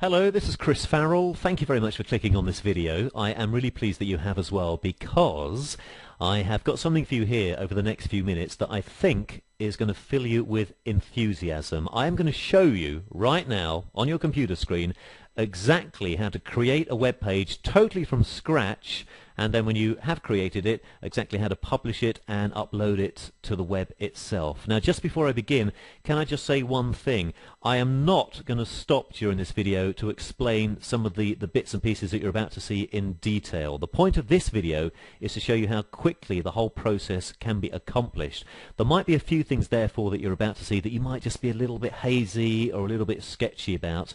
Hello, this is Chris Farrell. Thank you very much for clicking on this video. I am really pleased that you have as well, because I have got something for you here over the next few minutes that I think is going to fill you with enthusiasm. I am going to show you right now on your computer screen exactly how to create a web page totally from scratch, and then when you have created it, exactly how to publish it and upload it to the web itself. Now, just before I begin, can I just say one thing? I am not going to stop during this video to explain some of the bits and pieces that you're about to see in detail. The point of this video is to show you how quickly the whole process can be accomplished. There might be a few things, therefore, that you're about to see that you might just be a little bit hazy or a little bit sketchy about.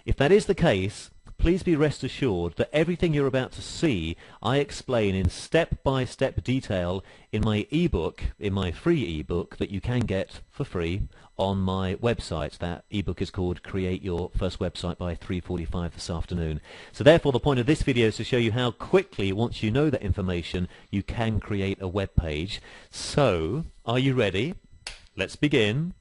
If that is the case, please be rest assured that everything you're about to see I explain in step-by-step detail in my ebook, in my free ebook that you can get for free on my website. That ebook is called Create Your First Website by 3:45 this afternoon. So therefore the point of this video is to show you how quickly, once you know that information, you can create a web page. So, are you ready? Let's begin.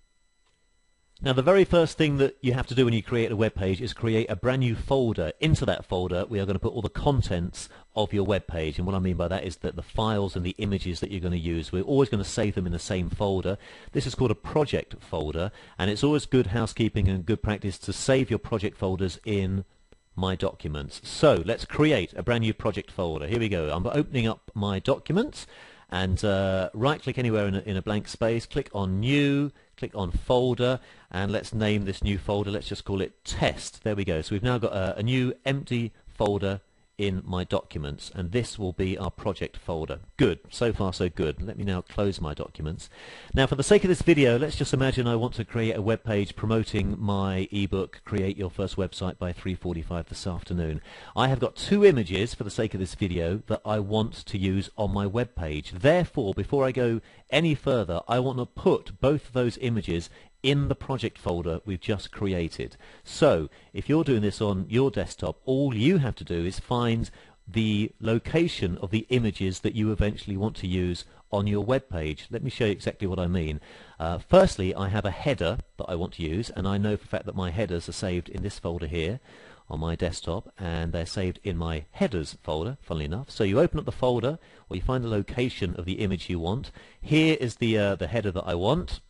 Now, the very first thing that you have to do when you create a web page is create a brand new folder. Into that folder we are going to put all the contents of your web page, and what I mean by that is that the files and the images that you're going to use, we're always going to save them in the same folder. This is called a project folder, and it's always good housekeeping and good practice to save your project folders in My Documents. So let's create a brand new project folder. Here we go. I'm opening up My Documents, and right click anywhere in a blank space, click on New, click on Folder, and let's name this new folder. Let's just call it Test. There we go. So we've now got a new empty folder in My Documents, and this will be our project folder. Good. So far so good. Let me now close My Documents. Now, for the sake of this video, let's just imagine I want to create a web page promoting my ebook Create Your First Website by 3:45 this afternoon. I have got two images for the sake of this video that I want to use on my web page. Therefore, before I go any further, I want to put both of those images in the project folder we've just created. So if you're doing this on your desktop, all you have to do is find the location of the images that you eventually want to use on your web page. Let me show you exactly what I mean. Firstly, I have a header that I want to use, and I know for a fact that my headers are saved in this folder here on my desktop, and they're saved in my headers folder, funnily enough. So you open up the folder, or you find the location of the image you want. Here is the header that I want.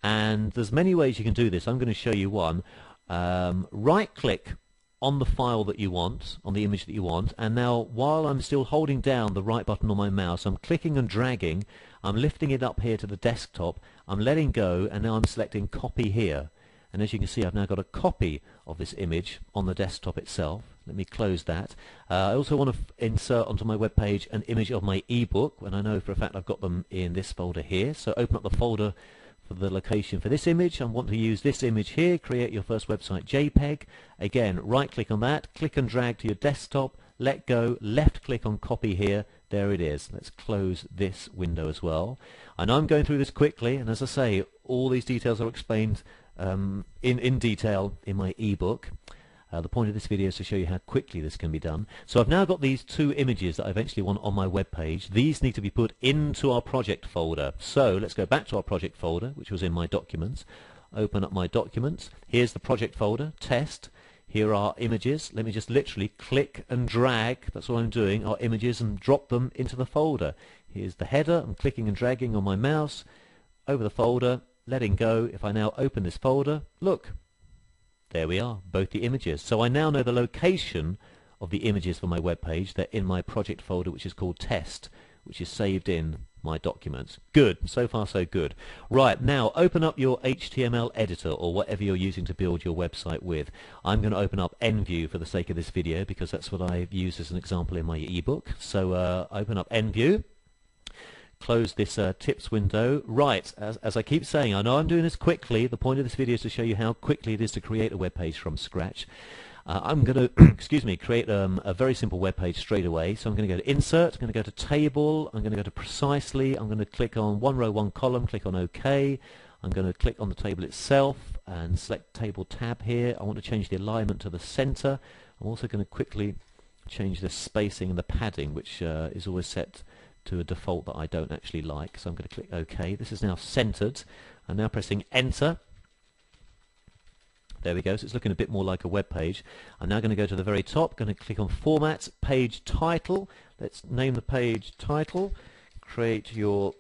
And there's many ways you can do this. I'm going to show you one. Right click on the file that you want, on the image that you want, and now while I'm still holding down the right button on my mouse, I'm clicking and dragging, I'm lifting it up here to the desktop, I'm letting go, and now I'm selecting copy here. And as you can see, I've now got a copy of this image on the desktop itself. Let me close that. I also want to insert onto my web page an image of my ebook, and I know for a fact I've got them in this folder here. So open up the folder for the location for this image. I want to use this image here, Create Your First Website JPEG. Again, right click on that, click and drag to your desktop, let go, left click on copy here. There it is. Let's close this window as well. I know I'm going through this quickly, and as I say, all these details are explained in detail in my ebook. The point of this video is to show you how quickly this can be done. So I've now got these two images that I eventually want on my web page. These need to be put into our project folder. So let's go back to our project folder, which was in My Documents. Open up My Documents. Here's the project folder, Test. Here are images. Let me just literally click and drag, that's what I'm doing, our images, and drop them into the folder. Here's the header. I'm clicking and dragging on my mouse over the folder, letting go. If I now open this folder, look, there we are, both the images. So I now know the location of the images for my web page. They're in my project folder, which is called Test, which is saved in My Documents. Good. So far so good. Right, now open up your HTML editor or whatever you're using to build your website with. I'm going to open up NView for the sake of this video, because that's what I use as an example in my ebook. So open up NView. Close this tips window. Right, as I keep saying, I know I'm doing this quickly. The point of this video is to show you how quickly it is to create a web page from scratch. I'm going to excuse me, create a very simple web page straight away. So I'm going to go to Insert, I'm going to go to Table, I'm going to go to Precisely, I'm going to click on one row, one column, click on OK. I'm going to click on the table itself and select Table tab here. I want to change the alignment to the center. I'm also going to quickly change the spacing and the padding, which is always set to a default that I don't actually like. So I'm going to click OK. This is now centered. I'm now pressing Enter. There we go, so it's looking a bit more like a web page. I'm now going to go to the very top, going to click on Format, Page Title. Let's name the page Title. Create your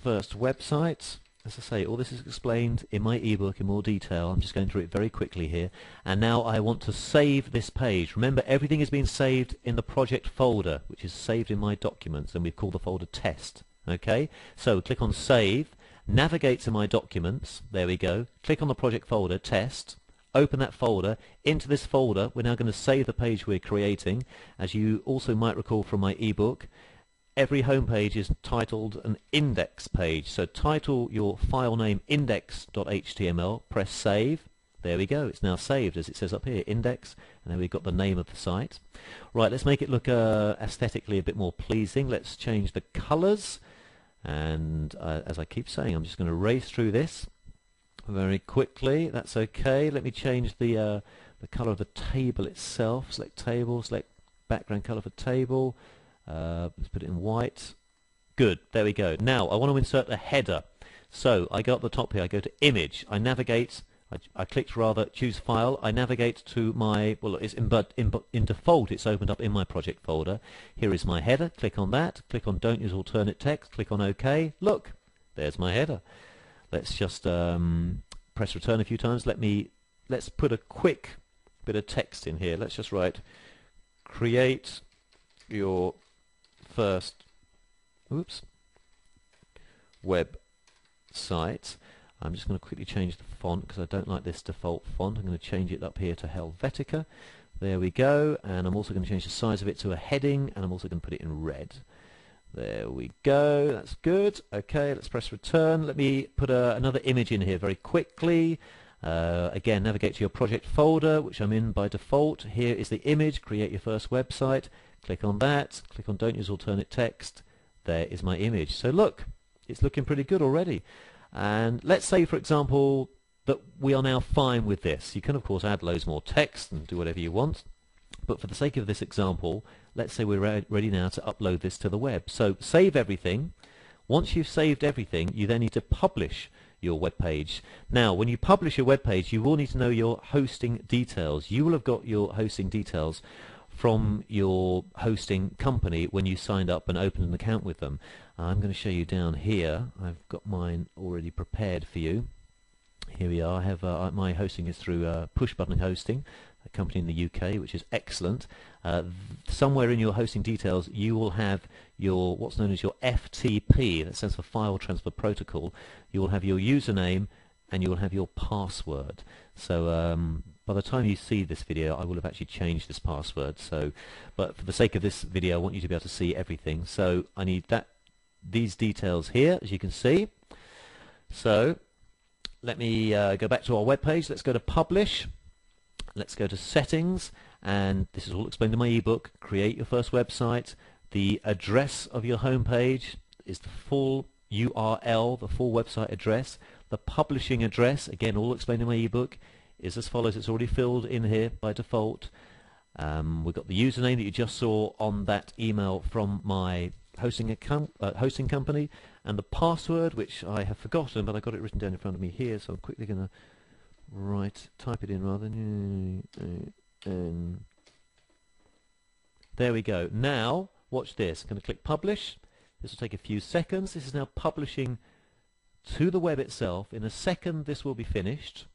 first website. As I say, all this is explained in my ebook in more detail. I'm just going through it very quickly here. And now I want to save this page. Remember, everything is being saved in the project folder, which is saved in my documents, and we've called the folder Test. Okay, so click on Save, navigate to my documents. There we go. Click on the project folder Test. Open that folder. Into this folder, we're now going to save the page we're creating. As you also might recall from my ebook, every home page is titled an index page. So title your file name index.html, press save. There we go, it's now saved as it says up here, index, and then we've got the name of the site. Right, let's make it look aesthetically a bit more pleasing. Let's change the colors, and as I keep saying, I'm just going to race through this very quickly. That's okay. Let me change the color of the table itself. Select table, select background color for table. Let's put it in white. Good, there we go. Now I want to insert a header. So I go up the top here, I go to image, I navigate, I clicked rather, choose file, I navigate to my, well, it's in default it's opened up in my project folder. Here is my header, click on that, click on don't use alternate text, click on OK. Look, there's my header. Let's just press return a few times. Let's put a quick bit of text in here. Let's just write create your first website. I'm just going to quickly change the font because I don't like this default font. I'm going to change it up here to Helvetica. There we go, and I'm also going to change the size of it to a heading, and I'm also going to put it in red. There we go, that's good. Okay, let's press return. Let me put another image in here very quickly. Again, navigate to your project folder, which I'm in by default. Here is the image, create your first website. Click on that, click on don't use alternate text. There is my image. So look, it's looking pretty good already. And let's say, for example, that we are now fine with this. You can, of course, add loads more text and do whatever you want. But for the sake of this example, let's say we're ready now to upload this to the web. So save everything. Once you've saved everything, you then need to publish your web page. Now, when you publish your web page, you will need to know your hosting details. You will have got your hosting details from your hosting company when you signed up and opened an account with them. I'm going to show you down here. I've got mine already prepared for you. Here we are. I have my hosting is through Push Button Hosting, a company in the UK, which is excellent. Somewhere in your hosting details, you will have your what's known as your FTP. That stands for File Transfer Protocol. You will have your username and you will have your password. So by the time you see this video, I will have actually changed this password. So, but for the sake of this video, I want you to be able to see everything. So I need these details here, as you can see. So let me go back to our web page. Let's go to Publish. Let's go to Settings, and this is all explained in my ebook. Create your first website. The address of your home page is the full URL, the full website address. The publishing address, again, all explained in my ebook, is as follows. It's already filled in here by default. We've got the username that you just saw on that email from my hosting company, and the password, which I have forgotten, but I got it written down in front of me here, so I'm quickly going to type it in rather. There we go. Now, watch this. I'm going to click Publish. This will take a few seconds. This is now publishing to the web itself. In a second, this will be finished.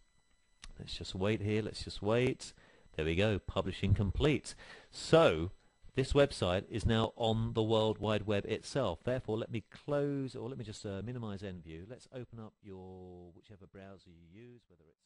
Let's just wait here. Let's just wait. There we go. Publishing complete. So this website is now on the World Wide Web itself. Therefore, let me close, or let me just minimize end view. Let's open up your whichever browser you use, whether it's